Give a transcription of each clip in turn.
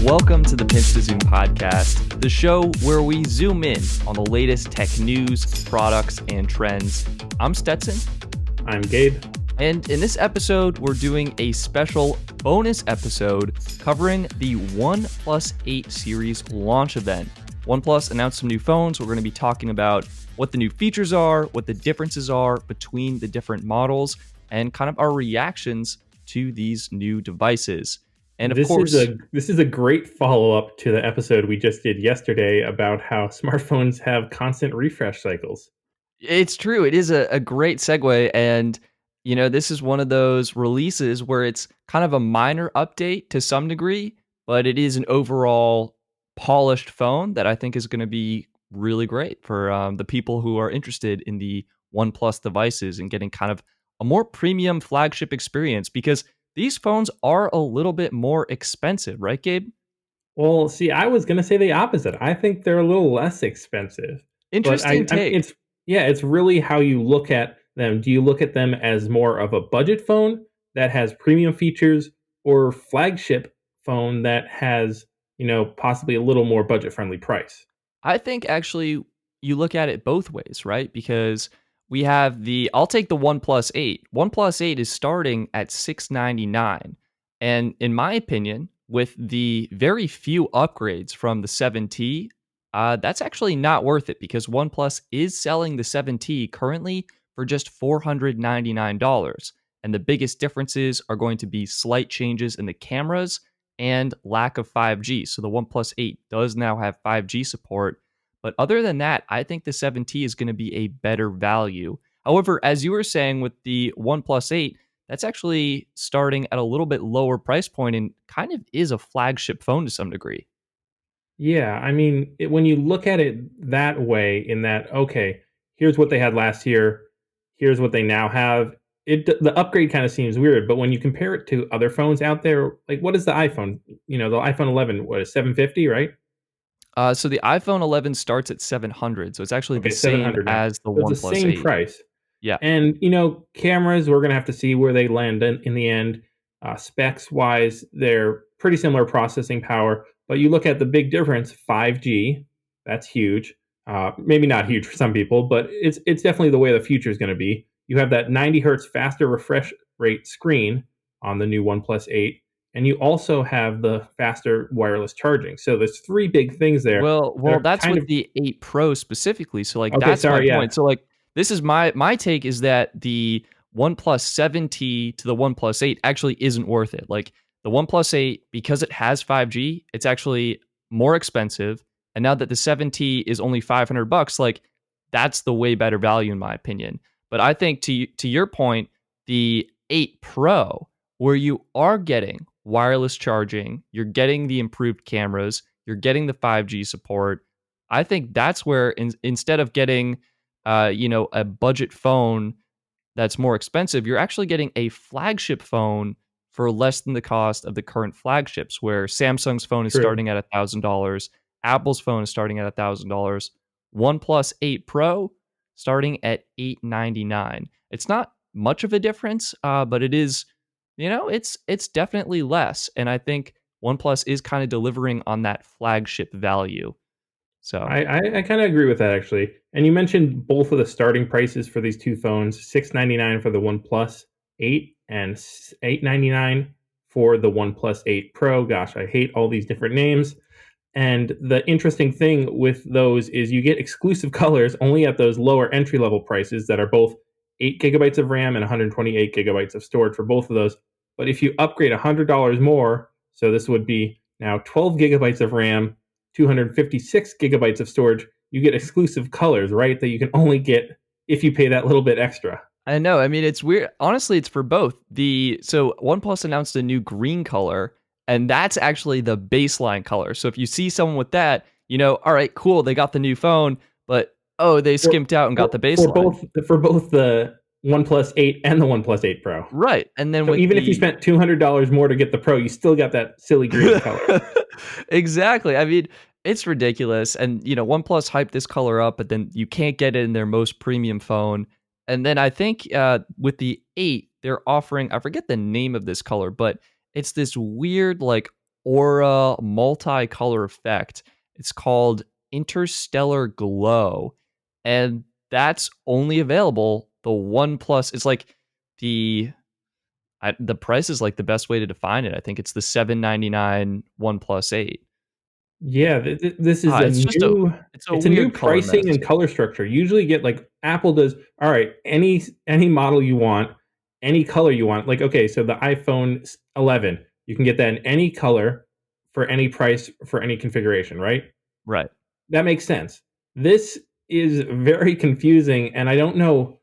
Welcome to the Pinch to Zoom podcast, the show where we zoom in on the latest tech news, products, and trends. I'm Stetson. I'm Gabe. And in this episode, we're doing a special bonus episode covering the OnePlus 8 series launch event. OnePlus announced some new phones. We're going to be talking about what the new features are, what the differences are between the different models, and kind of our reactions to these new devices. And of course, this is a great follow-up to the episode we just did yesterday about how smartphones have constant refresh cycles. It's true. It is a great segue. And, you know, this is one of those releases where it's kind of a minor update to some degree, but it is an overall polished phone that I think is going to be really great for the people who are interested in the OnePlus devices and getting kind of a more premium flagship experience, because these phones are a little bit more expensive, right, Gabe? Well, see, I was going to say the opposite. I think they're a little less expensive. But Interesting take. it's really how you look at them. Do you look at them as more of a budget phone that has premium features, or flagship phone that has, possibly a little more budget-friendly price? I think actually you look at it both ways, right? Because we have I'll take the OnePlus 8. OnePlus 8 is starting at $699. And in my opinion, with the very few upgrades from the 7T, that's actually not worth it, because OnePlus is selling the 7T currently for just $499. And the biggest differences are going to be slight changes in the cameras and lack of 5G. So the OnePlus 8 does now have 5G support. But other than that, I think the 7T is going to be a better value. However, as you were saying with the OnePlus 8, that's actually starting at a little bit lower price point and kind of is a flagship phone to some degree. Yeah, I mean, when you look at it that way, in that, okay, here's what they had last year, here's what they now have, the upgrade kind of seems weird. But when you compare it to other phones out there, like, what is the iPhone? The iPhone 11, what is 750, right? So the iPhone 11 starts at 700, so it's actually the Okay, same 700 now. as the So it's the OnePlus same 8. price. Yeah. And, cameras, we're going to have to see where they land in the end. Specs wise, they're pretty similar processing power. But you look at the big difference, 5G, that's huge. Maybe not huge for some people, but it's definitely the way the future is going to be. You have that 90 hertz faster refresh rate screen on the new OnePlus 8. And you also have the faster wireless charging. So there's three big things there that Well, are that's kind with of... the 8 Pro specifically. So like Okay, that's my sorry, yeah. point. So like this is my take is that the OnePlus 7T to the OnePlus 8 actually isn't worth it. Like the OnePlus 8, because it has 5G, it's actually more expensive. And now that the 7T is only $500, like that's the way better value in my opinion. But I think to your point, the 8 Pro, where you are getting wireless charging, you're getting the improved cameras, you're getting the 5G support. I think that's where instead of getting a budget phone that's more expensive, you're actually getting a flagship phone for less than the cost of the current flagships, where Samsung's phone is True. starting at $1,000, Apple's phone is starting at $1,000, OnePlus 8 Pro starting at $899. It's not much of a difference, but it is, it's definitely less. And I think OnePlus is kind of delivering on that flagship value. So I kind of agree with that, actually. And you mentioned both of the starting prices for these two phones: $699 for the OnePlus 8 and $899 for the OnePlus 8 Pro. Gosh, I hate all these different names. And the interesting thing with those is you get exclusive colors only at those lower entry level prices that are both 8 gigabytes of RAM and 128 gigabytes of storage for both of those. But if you upgrade $100 more, so this would be now 12 gigabytes of RAM, 256 gigabytes of storage, you get exclusive colors, right? That you can only get if you pay that little bit extra. I know. I mean, it's weird. Honestly, it's for both. So OnePlus announced a new green color, and that's actually the baseline color. So if you see someone with that, all right, cool, they got the new phone, but oh, they For, skimped out and got the for baseline. both the OnePlus 8 and the OnePlus 8 Pro. Right. And then So with even if you spent $200 more to get the Pro, you still got that silly green color. Exactly. I mean, it's ridiculous. And, OnePlus hyped this color up, but then you can't get it in their most premium phone. And then I think with the 8, they're offering, I forget the name of this color, but it's this weird, like aura multicolor effect. It's called Interstellar Glow, and that's only available the OnePlus. It's like the the price is like the best way to define it. I think it's the 799 OnePlus 8. Yeah, this is a new It's a it's a new weird color pricing mess. and color structure. Usually you get like Apple does, all right, any model you want, any color you want. Like, okay, so the iPhone 11, you can get that in any color for any price for any configuration, right? Right. That makes sense. This is very confusing, and I don't know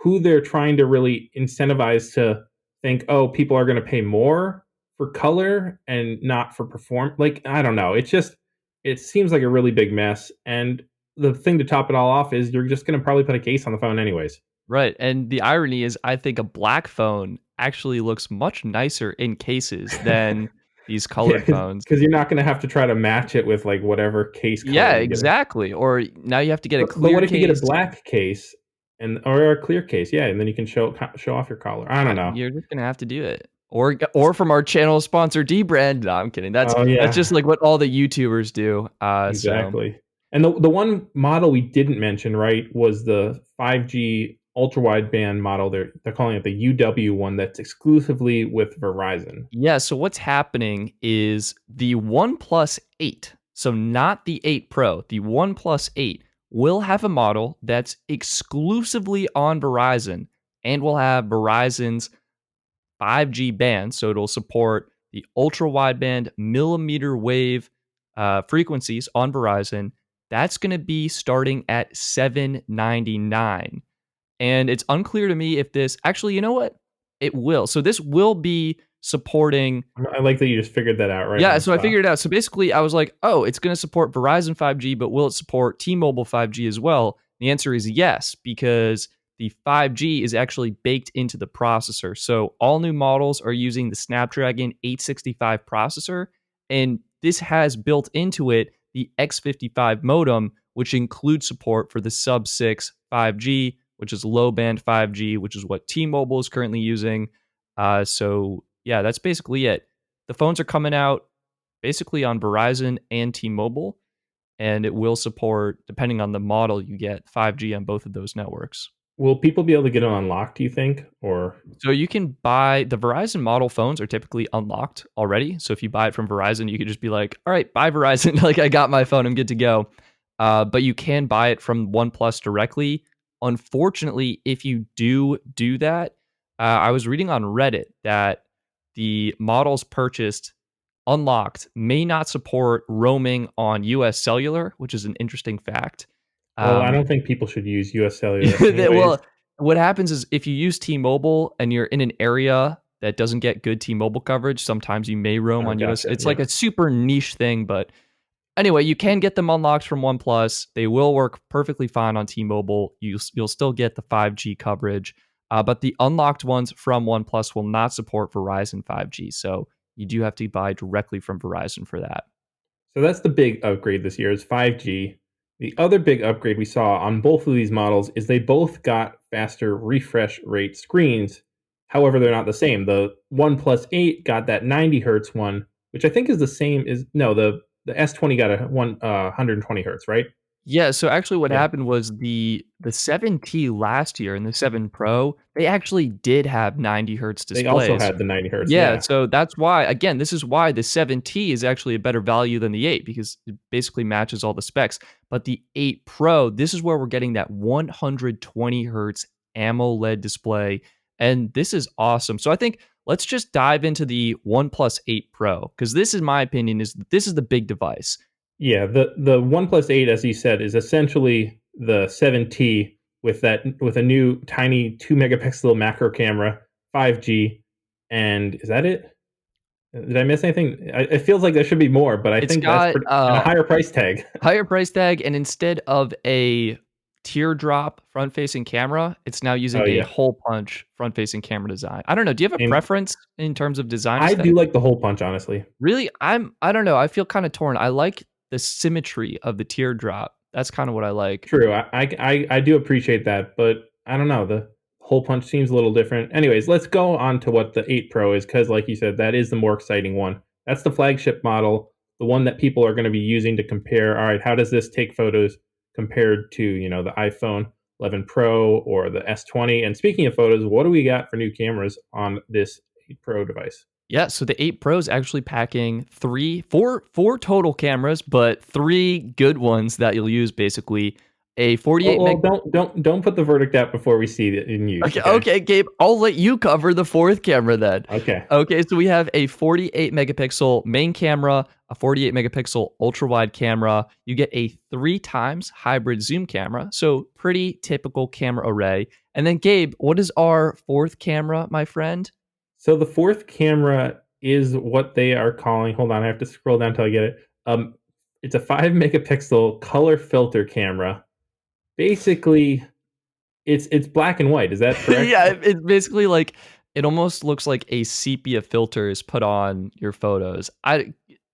who they're trying to really incentivize to think, oh, people are going to pay more for color and not for perform. Like, I don't know. It seems like a really big mess. And the thing to top it all off is you're just going to probably put a case on the phone anyways. Right. And the irony is I think a black phone actually looks much nicer in cases than these Yeah, colored because phones. you're not going to have to try to match it with like whatever case color Yeah, you get. exactly. Or now you have to get a But clear what if you get a case. black case and or a clear case? Yeah, and then you can show off your collar. I don't know. You're just gonna have to do it. Or from our channel sponsor D brand. No, I'm kidding. Oh That's yeah, just like what all the YouTubers do. So exactly. And the one model we didn't mention, right, was the 5G ultra wideband model. They're calling it the UW one that's exclusively with Verizon. yeah, so what's happening is the OnePlus 8, so not the 8 Pro, the OnePlus 8 will have a model that's exclusively on Verizon and will have Verizon's 5G band, so it'll support the ultra wideband millimeter wave frequencies on Verizon. That's going to be starting at 799. And it's unclear to me if this actually, you know what? It will. So this will be supporting. I like that you just figured that out right on Yeah, the so I spot. figured it out. So basically, I was like, oh, it's going to support Verizon 5G, but will it support T Mobile 5G as well? The answer is yes, because the 5G is actually baked into the processor. So all new models are using the Snapdragon 865 processor, and this has built into it the X55 modem, which includes support for the sub 6 5G, which is low band 5G, which is what T Mobile is currently using. So yeah, that's basically it. The phones are coming out basically on Verizon and T-Mobile, and it will support, depending on the model you get, 5G on both of those networks. Will people be able to get it unlocked? Do you think, or So you can buy the Verizon model phones are typically unlocked already. So if you buy it from Verizon, you could just be like, "All right, bye Verizon, like I got my phone, I'm good to go." But you can buy it from OnePlus directly. Unfortunately, if you do that, I was reading on Reddit that the models purchased unlocked may not support roaming on US cellular, which is an interesting fact. well, I Um, don't think people should use US Cellular anyways. well, what happens is if you use T-Mobile and you're in an area that doesn't get good T-Mobile coverage, sometimes you may roam Oh, on US. gotcha. It's like Yeah. a super niche thing, but anyway, you can get them unlocked from OnePlus. They will work perfectly fine on T-Mobile. You'll still get the 5G coverage, but the unlocked ones from OnePlus will not support Verizon 5G. So you do have to buy directly from Verizon for that. So that's the big upgrade this year is 5G. The other big upgrade we saw on both of these models is they both got faster refresh rate screens. However, they're not the same. The OnePlus 8 got that 90 hertz one, which I think is the same as no, the S20 got a 120 hertz, right? Yeah, so actually what Yeah. happened was the 7T last year and the 7 Pro, they actually did have 90 hertz They also displays. had the 90 hertz. Yeah, Yeah. so that's why again, this is why the 7T is actually a better value than the 8 because it basically matches all the specs. But the 8 Pro, this is where we're getting that 120 hertz AMOLED display, and this is awesome. So I think let's just dive into the OnePlus 8 Pro because this, in my opinion, this is the big device. Yeah, the OnePlus 8, as you said, is essentially the 7T with a new tiny 2 megapixel macro camera, 5G, and is that it? Did I miss anything? It feels like there should be more, but I It's think that's got pretty and a higher price tag. higher price tag, and instead of a teardrop front-facing camera, it's now Oh using a yeah, hole punch front-facing camera design. I don't know, do you have a and preference in terms of design I do aesthetic? like the hole punch, honestly. Really? I don't know, I feel kinda torn. I like the symmetry of the teardrop. That's kinda what I like. True, I do appreciate that, but I don't know, the hole punch seems a little different. Anyways, let's go on to what the 8 Pro is, because like you said, that is the more exciting one. That's the flagship model, the one that people are going to be using to compare. All right, how does this take photos compared to the iPhone 11 Pro or the S20? And speaking of photos, what do we got for new cameras on this 8 Pro device? Yeah, so the 8 Pro is actually packing four total cameras, but three good ones that you'll use basically. A Well, 48 well meg. don't put the verdict out before we see it in use. Okay, Okay. okay, Gabe, I'll let you cover the fourth camera then. Okay. Okay, so we have a 48 megapixel main camera, a 48 megapixel ultra wide camera. You get a 3 times hybrid zoom camera. So pretty typical camera array. And then Gabe, what is our fourth camera, my friend? So the fourth camera is what they are calling. Hold on, I have to scroll down until I get it. Um, it's a 5 megapixel color filter camera. Basically, it's black and white. Is that correct? Yeah, it's basically like it almost looks like a sepia filter is put on your photos. I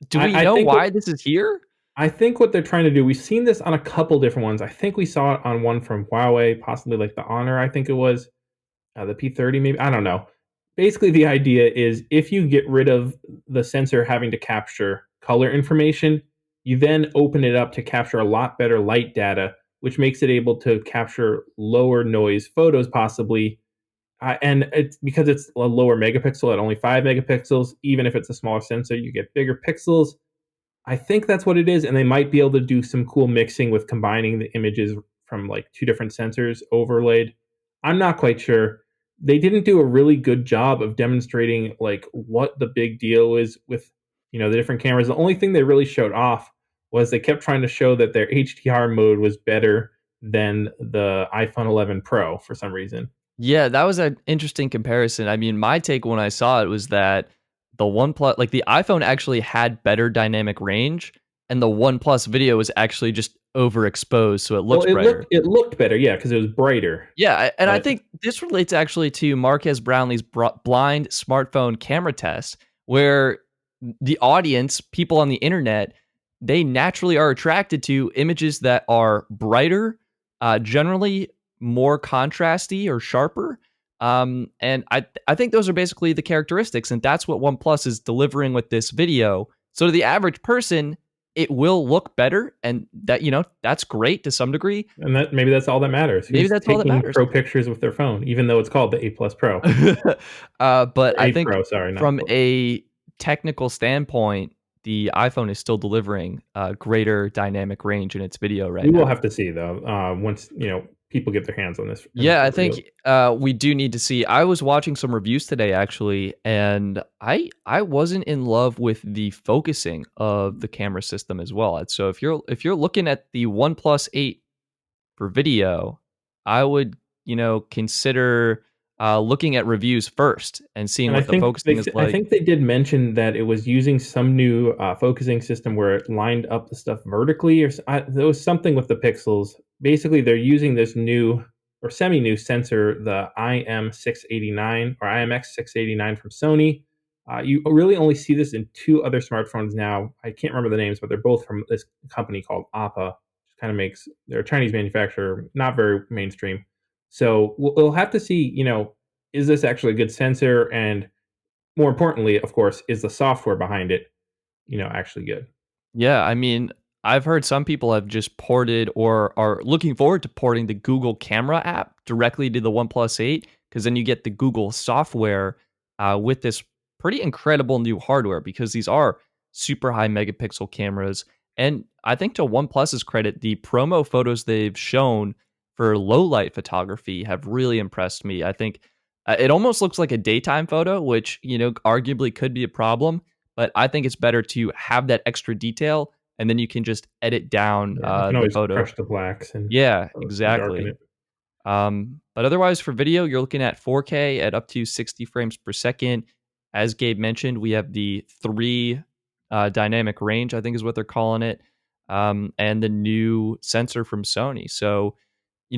Do we I know think what why this is here? I think what they're trying to do. We've seen this on a couple different ones. I think we saw it on one from Huawei, possibly like the Honor. I think it was. The P30 maybe, I don't know. Basically, the idea is if you get rid of the sensor having to capture color information, you then open it up to capture a lot better light data, which makes it able to capture lower noise photos possibly. And it's because it's a lower megapixel at only 5 megapixels. Even if it's a smaller sensor, you get bigger pixels. I think that's what it is, and they might be able to do some cool mixing with combining the images from like two different sensors overlaid. I'm not quite sure. They didn't do a really good job of demonstrating like what the big deal is with the different cameras. The only thing they really showed off was they kept trying to show that their HDR mode was better than the iPhone 11 Pro for some reason. Yeah, that was an interesting comparison. I mean, my take when I saw it was that the OnePlus, like the iPhone actually had better dynamic range, and the OnePlus video was actually just overexposed, so it Well, looks it brighter. looked better, yeah, because it was brighter. Yeah, and I But think this relates actually to Marquez Brownlee's blind smartphone camera test, where the audience, people on the internet, they naturally are attracted to images that are brighter, generally more contrasty or sharper. And I think those are basically the characteristics, and that's what OnePlus is delivering with this video. So to the average person, it will look better, and that's great to some degree. And that maybe that's all that matters. Maybe Who's that's all that taking matters. pro pictures with their phone, even though it's called the 8 Plus Pro But or I 8 think Pro, sorry, not from Plus. a technical standpoint, the iPhone is still delivering greater dynamic range in its video right We will now. have to see though, once, people get their hands on this and Yeah, I for real. think we do need to see. I was watching some reviews today actually, and I wasn't in love with the focusing of the camera system as well. And so if you're looking at the OnePlus 8 for video, I would, consider looking at reviews first and seeing And what the focusing is I like. think they did mention that it was using some new, focusing system where it lined up the stuff vertically there was something with the pixels. Basically, they're using this new or semi-new sensor, the IM689 or IMX689 from Sony. You really only see this in 2 other smartphones now. I can't remember the names, but they're both from this company called Appa, which kinda makes they're a Chinese manufacturer, not very mainstream. So, we'll have to see, is this actually a good sensor? And more importantly, of course, is the software behind it, actually good? Yeah, I mean, I've heard some people have just ported or are looking forward to porting the Google Camera app directly to the OnePlus 8 because then you get the Google software with this pretty incredible new hardware because these are super high megapixel cameras. And I think to OnePlus's credit, the promo photos they've shown for low light photography have really impressed me. I think it almost looks like a daytime photo, which, arguably could be a problem, but I think it's better to have that extra detail, and then you can just edit down Yeah, you can the always photo. crush the blacks and Yeah, darken exactly. it. But otherwise, for video, you're looking at 4K at up to 60 frames per second. As Gabe mentioned, we have the three dynamic range, I think is what they're calling it, and the new sensor from Sony. So,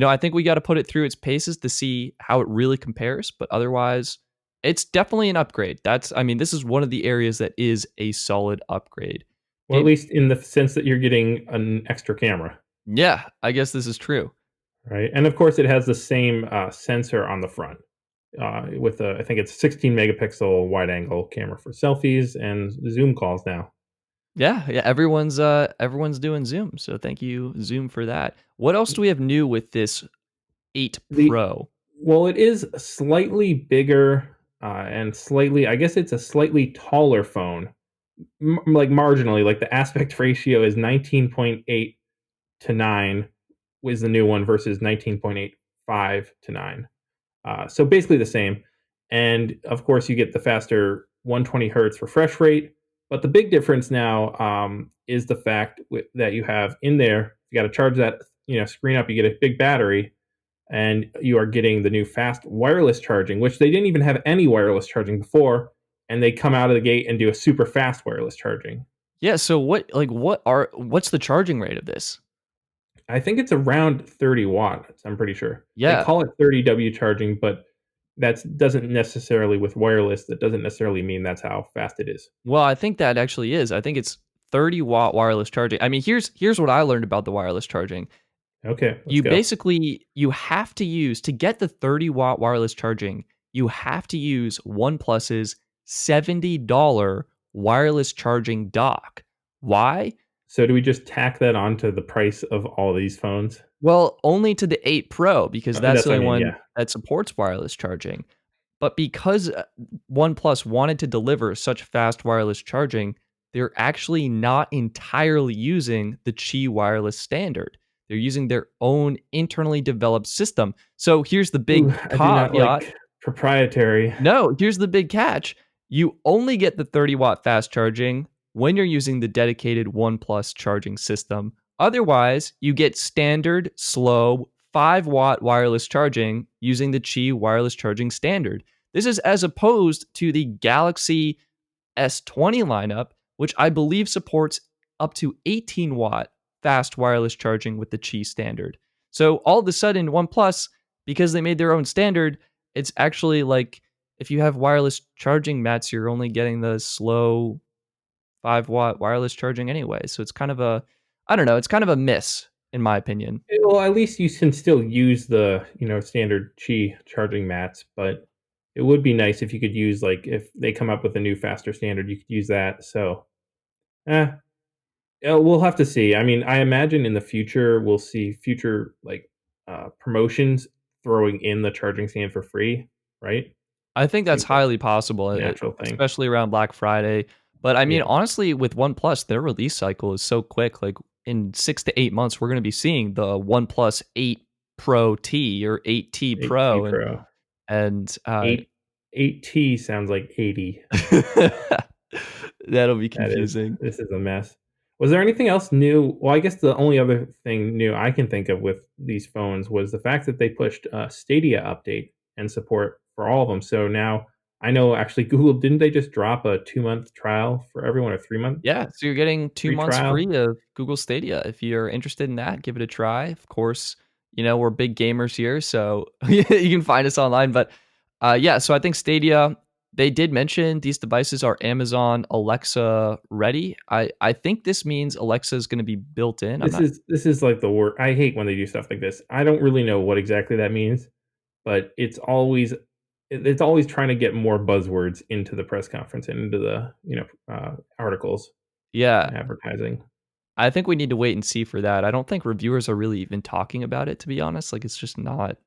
I think we got to put it through its paces to see how it really compares. But otherwise, it's definitely an upgrade. I mean, this is one of the areas that is a solid upgrade. Well, at Gabe, least in the sense that you're getting an extra camera, yeah, I guess this is true. right? And of course, it has the same, sensor on the front. with a, I think it's 16 megapixel wide angle camera for selfies and Zoom calls now. Yeah, yeah, everyone's doing Zoom, so thank you, Zoom, for that. What else do we have new with this 8 The Pro? Well, it is slightly bigger and slightly, I guess it's a slightly taller phone, like marginally. Like the aspect ratio is 19.8 to 9 was the new one versus 19.85 to 9. So basically the same. And of course, you get the faster 120 hertz refresh rate. But the big difference now is the fact that you have in there, you got to charge that screen up. You get a big battery, and you are getting the new fast wireless charging, which they didn't even have any wireless charging before, and they come out of the gate and do a super fast wireless charging. Yeah, so what's the charging rate of this? I think it's around 30 watts. I'm pretty sure they Yeah. call it 30W charging, but that doesn't necessarily with wireless. That doesn't necessarily mean that's how fast it is. Well, I think that actually is. I think it's 30-watt wireless charging. I mean, here's what I learned about the wireless charging. Okay, let's You go. basically you have to use to get the 30-watt wireless charging, you have to use OnePlus's $70 wireless charging dock. Why? So do we just tack that onto the price of all these phones? Well, only to the 8 Pro because that's That's the what I only mean. one Yeah. that supports wireless charging. But because OnePlus wanted to deliver such fast wireless charging, they're actually not entirely using the Qi wireless standard. They're using their own internally developed system. So here's the Ooh, big I do not caveat. like proprietary. No, here's the big catch. You only get the 30-watt fast charging when you're using the dedicated OnePlus charging system. Otherwise, you get standard, slow, 5-watt wireless charging using the Qi wireless charging standard. This is as opposed to the Galaxy S20 lineup, which I believe supports up to 18-watt fast wireless charging with the Qi standard. So all of a sudden, OnePlus, because they made their own standard, it's actually like if you have wireless charging mats, you're only getting the slow 5-watt wireless charging anyway. So it's kind of a, I don't know, it's kind of a miss in my opinion. Well, at least you can still use the standard Qi charging mats, but it would be nice if you could use, like, if they come up with a new faster standard, you could use that. So, eh, we'll have to see. I mean, I imagine in the future we'll see future like promotions throwing in the charging stand for free, right? I think that's Seems like highly possible, a natural thing. especially around Black Friday. But I mean, Yeah, honestly, with OnePlus, their release cycle is so quick. Like in 6 to 8 months, we're going to be seeing the OnePlus 8 Pro T or 8T 8T Pro, and Pro. and 8T sounds like 80. that'll be That is confusing. This is a mess. Was there anything else new? Well, I guess the only other thing new I can think of with these phones was the fact that they pushed a Stadia update and support for all of them. So now I know actually Google, didn't they just drop a 2-month trial for everyone, a 3-month Yeah, so you're getting 2 free months trial? free of Google Stadia. If you're interested in that, give it a try. Of course, we're big gamers here, so you can find us online. But yeah, so I think Stadia, they did mention these devices are Amazon Alexa ready. I think this means Alexa is going to be built in. I'm not. This is like the word. I hate when they do stuff like this. I don't really know what exactly that means, but it's always trying to get more buzzwords into the press conference and into the articles Yeah, and advertising. I think we need to wait and see for that. I don't think reviewers are really even talking about it, to be honest. Like it's just not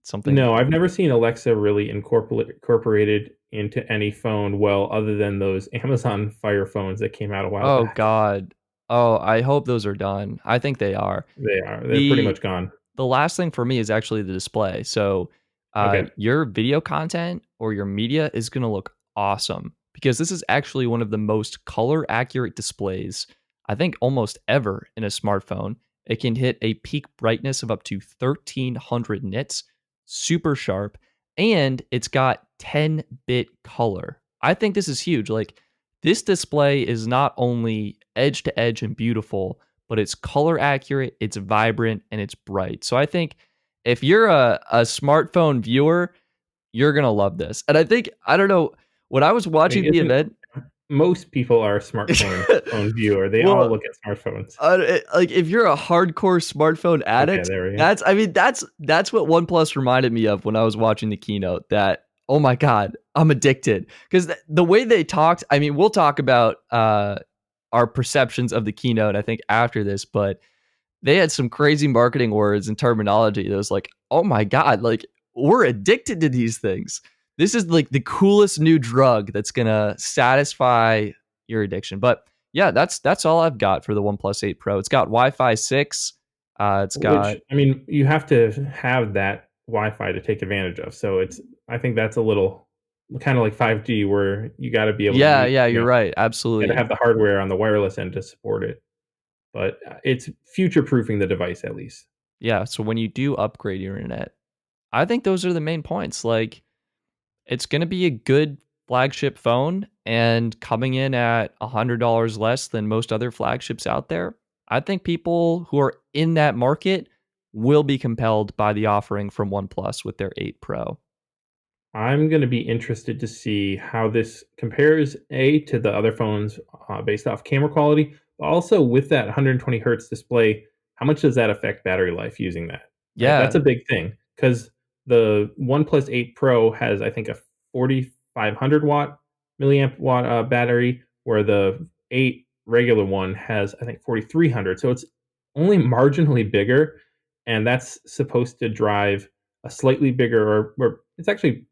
something. No, I've never seen Alexa really incorporated into any phone well, other than those Amazon Fire phones that came out a while Oh back. God. Oh, I hope those are done. I think they are. They're pretty The much gone. the last thing for me is actually the display. So, Okay. your video content or your media is gonna look awesome because this is actually one of the most color accurate displays, I think, almost ever in a smartphone. It can hit a peak brightness of up to 1,300 nits, super sharp, and it's got 10-bit color. I think this is huge. Like, this display is not only edge to edge and beautiful, but it's color accurate, it's vibrant, and it's bright. So I think if you're a smartphone viewer, you're gonna love this. And I think, I don't know, when I was I mean, watching the isn't event, most people are a smartphone phone viewer. They all Well, look at smartphones. like, if you're a hardcore smartphone Okay, addict, there we go. that's I mean, that's what OnePlus reminded me of when I was watching the keynote, that, "Oh my god, I'm addicted." 'Cause the way they talked, I mean, we'll talk about, our perceptions of the keynote, I think, after this, but they had some crazy marketing words and terminology that was like, "Oh my god, like, we're addicted to these things. This is, like, the coolest new drug that's gonna satisfy your addiction." But, yeah, that's all I've got for the OnePlus 8 Pro. It's got Wi-Fi 6, it's Which, got I mean, you have to have that Wi-Fi to take advantage of. So it's I think that's a little kind of like 5G where you got to be able to Yeah, meet, yeah, you're right, you got to absolutely. have the hardware on the wireless end to support it. But it's future proofing the device at least. Yeah, so when you do upgrade your internet, I think those are the main points, like, it's gonna be a good flagship phone, and coming in at $100 less than most other flagships out there, I think people who are in that market will be compelled by the offering from OnePlus with their 8 Pro. I'm going to be interested to see how this compares to the other phones based off camera quality, but also with that 120 hertz display. How much does that affect battery life using that? Right, Yeah, that's a big thing because the OnePlus 8 Pro has, I think, a 4,500 watt milliamp watt battery, where the 8 regular one has, I think, 4,300. So it's only marginally bigger, and that's supposed to drive a slightly bigger, or it's actually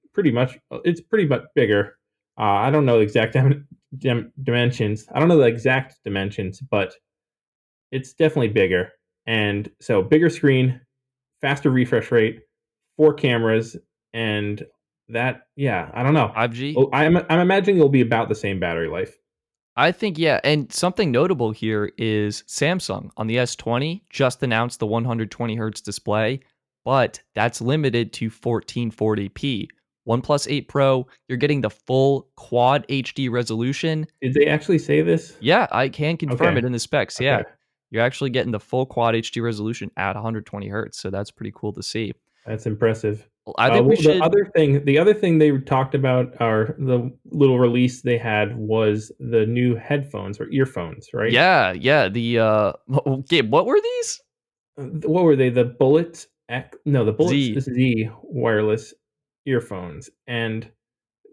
it's pretty much bigger. I don't know the exact dimensions. I don't know the exact dimensions, but it's definitely bigger. And so bigger screen, faster refresh rate, 4 cameras, and that, yeah, I don't know. 5G? Oh, I'm imagining it'll be about the same battery life. I think, yeah, and something notable here is Samsung on the S20 just announced the 120 hertz display, but that's limited to 1440p. OnePlus 8 Pro, you're getting the full quad HD resolution. Did they actually say this? Yeah, I can confirm Okay. it in the specs. Yeah, Okay. you're actually getting the full quad HD resolution at 120 hertz, so that's pretty cool to see. That's impressive. Well, I think we Well, should. the other thing they talked about, or the little release they had, was the new headphones or earphones, right? Yeah, yeah. The Gabe, what were these? What were they? The Bullet X? No, the Bullet Z. Z wireless earphones. And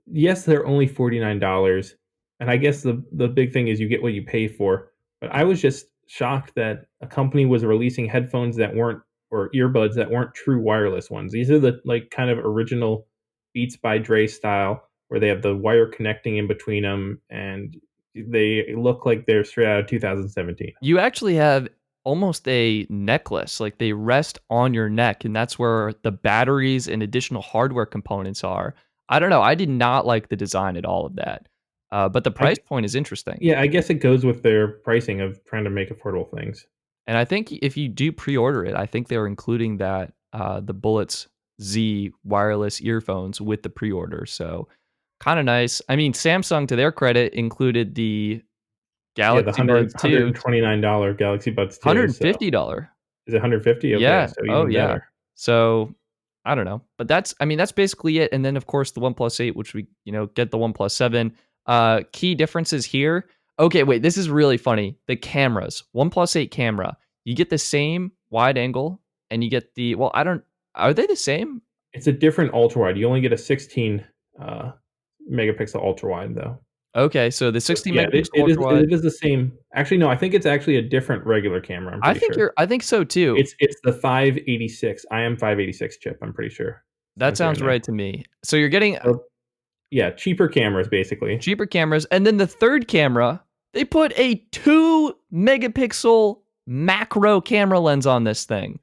yes, they're only $49, and I guess the big thing is you get what you pay for. But I was just shocked that a company was releasing headphones that weren't, or earbuds that weren't true wireless ones. These are the, like, kind of original Beats by Dre style, where they have the wire connecting in between them, and they look like they're straight out of 2017. You actually have almost a necklace, like, they rest on your neck, and that's where the batteries and additional hardware components are. I don't know, I did not like the design at all of that, but the I price point is interesting, Yeah, I guess it goes with their pricing of trying to make affordable things. and I think if you do pre-order it, I think they're including that, the Bullets Z wireless earphones with the pre-order, so kinda nice. I mean, Samsung, to their credit, included the Yeah, the Galaxy Buds 2, $129 Galaxy Buds 2, so $150. is it 150? Okay, Yeah. so Oh, even yeah. better. So, I don't know, but that's I mean, that's basically it, and then, of course, the OnePlus 8, which we, get the OnePlus 7. Key differences here. Okay, wait, this is really funny. The cameras. OnePlus 8 camera. You get the same wide angle, and you get the well, I don't are they the same? It's a different ultra wide. You only get a 16 uh, megapixel ultra wide though. Okay, so the But 16 yeah, megapixel ultra wide. it is the same. Actually, no, I think it's actually a different regular camera. I'm pretty sure. I think so too. It's the 586 IM 586 chip. I'm pretty sure. That Sensor in sounds there. right to me. So you're getting So yeah, cheaper cameras basically. cheaper cameras, and then the third camera, they put a 2 megapixel macro camera lens on this thing.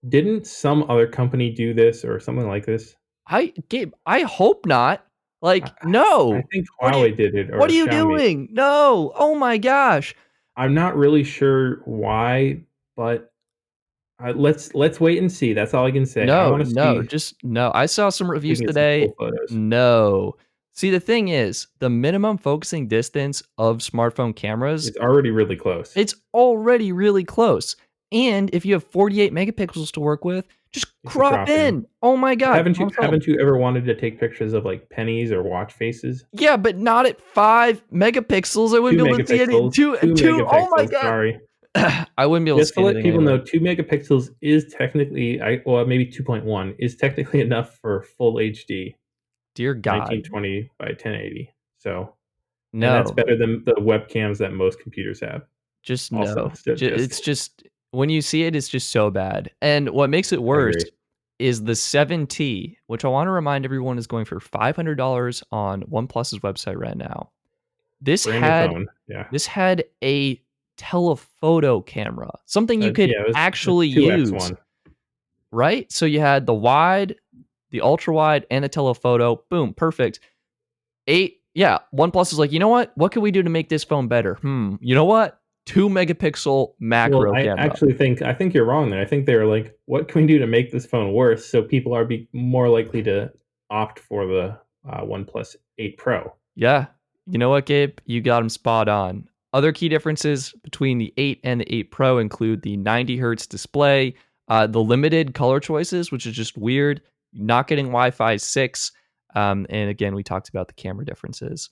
Didn't some other company do this or something like this? Gabe, I hope not. I, Like, I no. think What are you Huawei did it, what or are you Xiaomi. doing? No. Oh my gosh. I'm not really sure why, but let's wait and see. That's all I can say. I No, want to no, see just no. I saw some if we reviews can get some today. cool photos. No. See, the thing is, the minimum focusing distance of smartphone cameras, It's already really close. it's already really close. And if you have 48 megapixels to work with, Just You can crop crop in. in. Oh my But god, I'm sold. haven't you ever wanted to take pictures of like pennies or watch faces? Yeah, but not at 5 megapixels. I wouldn't Two be able to see any megapixels. 2 Two 2 oh my megapixels. god. Sorry. I wouldn't be able to Just see to let anything people anyway. know, 2 megapixels is technically, well, maybe 2.1 is technically enough for full HD, Dear God. 1920 by 1080. So, and that's No. better than the webcams that most computers have. Just Also, no. It's just just when you see it, it's just so bad. And what makes it I worse agree. is the 7T, which I wanna remind everyone is going for $500 on OnePlus's website right now. This Brand new had phone. Yeah. this had a telephoto camera, something you could Yeah, it was a actually use, 2x1. right? So you had the wide, the ultra wide, and the telephoto. Boom, perfect. 8, yeah, OnePlus is like, "You know what? What can we do to make this phone better? You know what? 2 megapixel Well, macro I camera." actually think you're wrong there. I think they were like, "What can we do to make this phone worse so people are more likely to opt for the OnePlus 8 Pro?" Yeah. You know what, Gabe? You got them spot on. Other key differences between the 8 and the 8 Pro include the 90 hertz display, the limited color choices, which is just weird, not getting Wi-Fi 6, and again, we talked about the camera differences.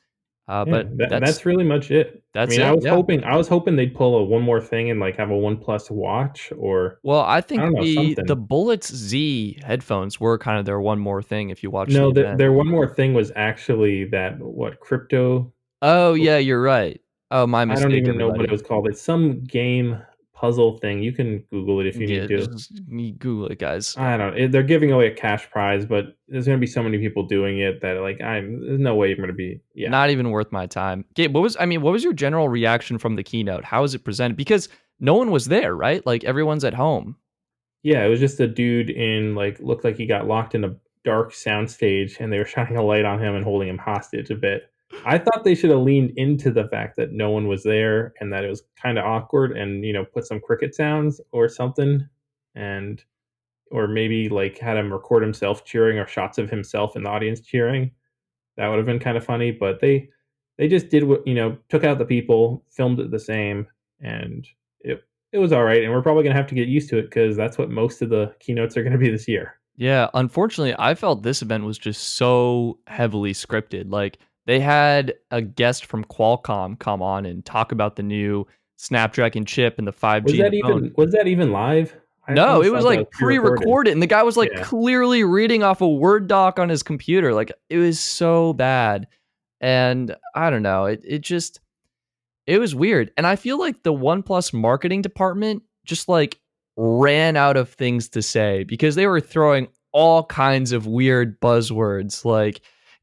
Yeah, But that's really much it. I that's mean, it. Yeah. I was hoping they'd pull a one more thing and like have a OnePlus watch or Well, I I think don't know, the something. Bullets Z headphones were kind of their one more thing if you watch the No, event. their one more thing was actually that what crypto. Oh, yeah, you're right. Oh, my I don't mistake, even know what it everybody. was called. It's some game puzzle thing. You can Google it if you Yeah, need to. just you Google it, guys. I don't. They're giving away a cash prize, but there's going to be so many people doing it that like there's no way you're going to be. Yeah, Not even worth my time. Gabe, what was your general reaction from the keynote? How was it presented? Because no one was there, right? Like everyone's at home. yeah. It was just a dude in like looked like he got locked in a dark soundstage, and they were shining a light on him and holding him hostage a bit. I thought they should have leaned into the fact that no one was there and that it was kind of awkward, and put some cricket sounds or something, and or maybe like had him record himself cheering or shots of himself in the audience cheering. That would have been kind of funny, but they just did what took out the people, filmed it the same, and it was all right. And we're probably gonna have to get used to it because that's what most of the keynotes are gonna be this year. Yeah, unfortunately, I felt this event was just so heavily scripted. Like they had a guest from Qualcomm come on and talk about the new Snapdragon chip and the 5G in the phone. Was that even live? I No, it almost was thought that like was pre-recorded. pre-recorded and the guy was like Yeah, clearly reading off a Word doc on his computer. Like it was so bad. And I don't know, it just it was weird. And I feel like the OnePlus marketing department just like ran out of things to say because they were throwing all kinds of weird buzzwords like,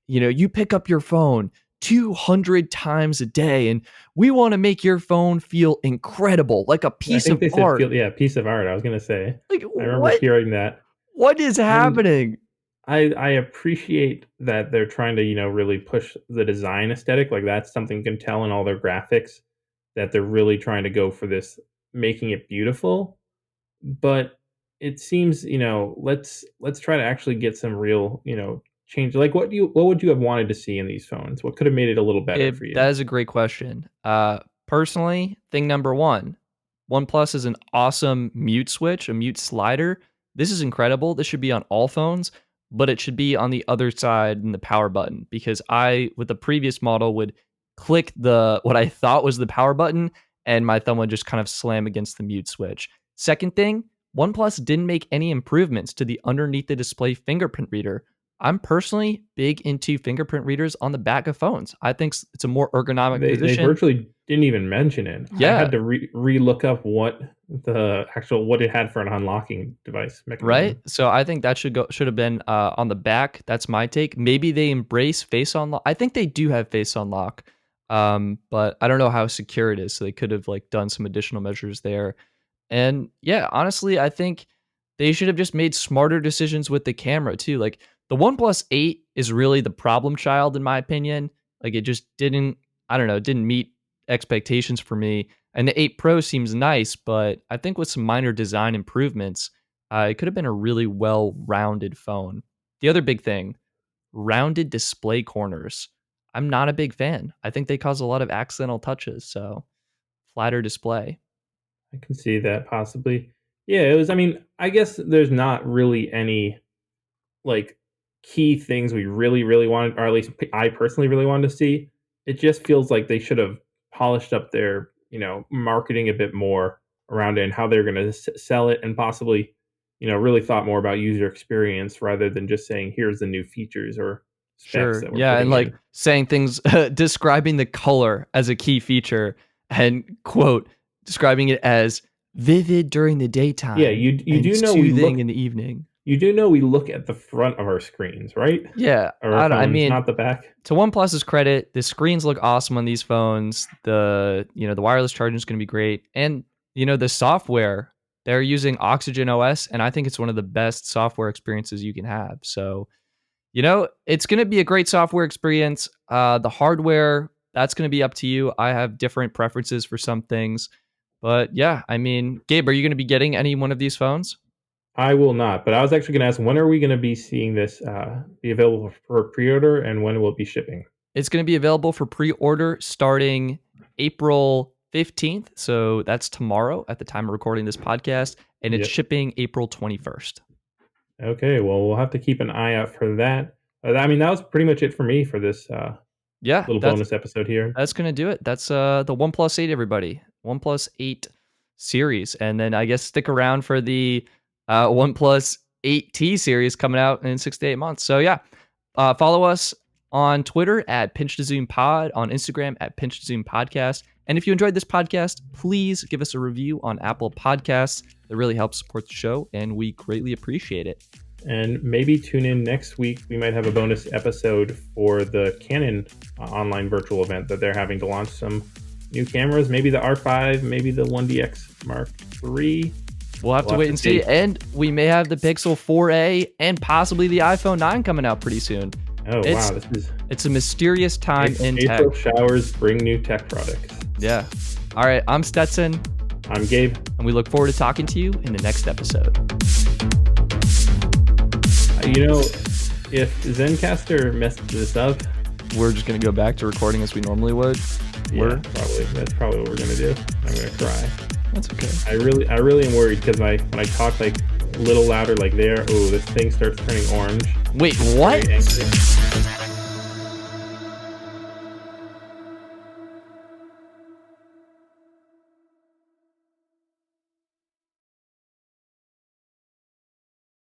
you pick up your phone 200 times a day and we want to make your phone feel incredible, like a I piece think of they said art. feel yeah piece of art. I was gonna say Like I remember hearing that, what is and happening? I appreciate that they're trying to, really push the design aesthetic, like, that's something you can tell in all their graphics, that they're really trying to go for this making it beautiful, but it seems, let's try to actually get some real, change. Like, what would you have wanted to see in these phones? What could have made it a little better for you? That is a great question. Personally, thing number one, OnePlus is an awesome mute switch, a mute slider. This is incredible. This should be on all phones, but it should be on the other side in the power button because I, with the previous model, would click the what I thought was the power button and my thumb would just kind of slam against the mute switch. Second thing, OnePlus didn't make any improvements to the underneath the display fingerprint reader. I'm personally big into fingerprint readers on the back of phones. I think it's a more ergonomic They position. virtually didn't even mention it. I Yeah, had to look up what it had for an unlocking device right? mechanism. So I think that should have been on the back. That's my take. Maybe they embrace face unlock. I think they do have face unlock, but I don't know how secure it is. So they could have like done some additional measures there. And yeah, honestly, I think they should have just made smarter decisions with the camera too. Like the OnePlus 8 is really the problem child in my opinion. Like it just didn't, I don't know, it didn't meet expectations for me. And the 8 Pro seems nice, but I think with some minor design improvements, it could have been a really well-rounded phone. The other big thing, rounded display corners. I'm not a big fan. I think they cause a lot of accidental touches, so flatter display. I can see that possibly. Yeah, it was. I mean, I guess there's not really any like key things we really wanted, or at least I personally really wanted to see. It just feels like they should have polished up their, marketing a bit more around it and how they're going to sell it, and possibly, really thought more about user experience rather than just saying, here's the new features or specs Sure. that we're Yeah, and putting like in. saying things describing the color as a key feature and quote describing it as vivid during the Yeah, daytime you and do know we soothing look in the evening. you do know we look at the front of our screens, right? Yeah, Of our I phones, mean, not the back. to OnePlus's credit, the screens look awesome on these phones. The wireless charging is going to be great, and the software, they're using Oxygen OS, and I think it's one of the best software experiences you can have. So it's going to be a great software experience. The hardware, that's going to be up to you. I have different preferences for some things, but yeah, I mean, Gabe, are you going to be getting any one of these phones? I will not, but I was actually gonna ask, when are we gonna be seeing this, be available for pre-order, and when will it be shipping? It's going to be available for pre-order starting April 15th. So that's tomorrow at the time of recording this podcast, and it's Yep. shipping April 21st. Okay, well, we'll have to keep an eye out for that. I mean, that was pretty much it for me for this, Yeah, little that's bonus episode here. that's going to do it. That's the OnePlus 8 everybody. OnePlus 8 series, and then I guess stick around for the OnePlus 8T series coming out in 6 to 8 months. So yeah, follow us on Twitter at Pinch to Zoom Pod, on Instagram at Pinch to Zoom Podcast. And if you enjoyed this podcast, please give us a review on Apple Podcasts. That really helps support the show, and we greatly appreciate it. And maybe tune in next week. We might have a bonus episode for the Canon online virtual event that they're having to launch some new cameras. Maybe the R5, maybe the 1DX Mark III. We'll have to wait and see. And we may have the Pixel 4a and possibly the iPhone 9 coming out pretty soon. Oh, wow. It's a mysterious time in tech. April showers bring new tech products. Yeah. All right. I'm Stetson. I'm Gabe. And we look forward to talking to you in the next episode. If Zencaster messed this up, we're just going to go back to recording as we normally would. Yeah, probably. That's probably what we're going to do. I'm going to cry. That's okay. I really am worried because when I talk like a little louder like there, this thing starts turning orange. Wait, what?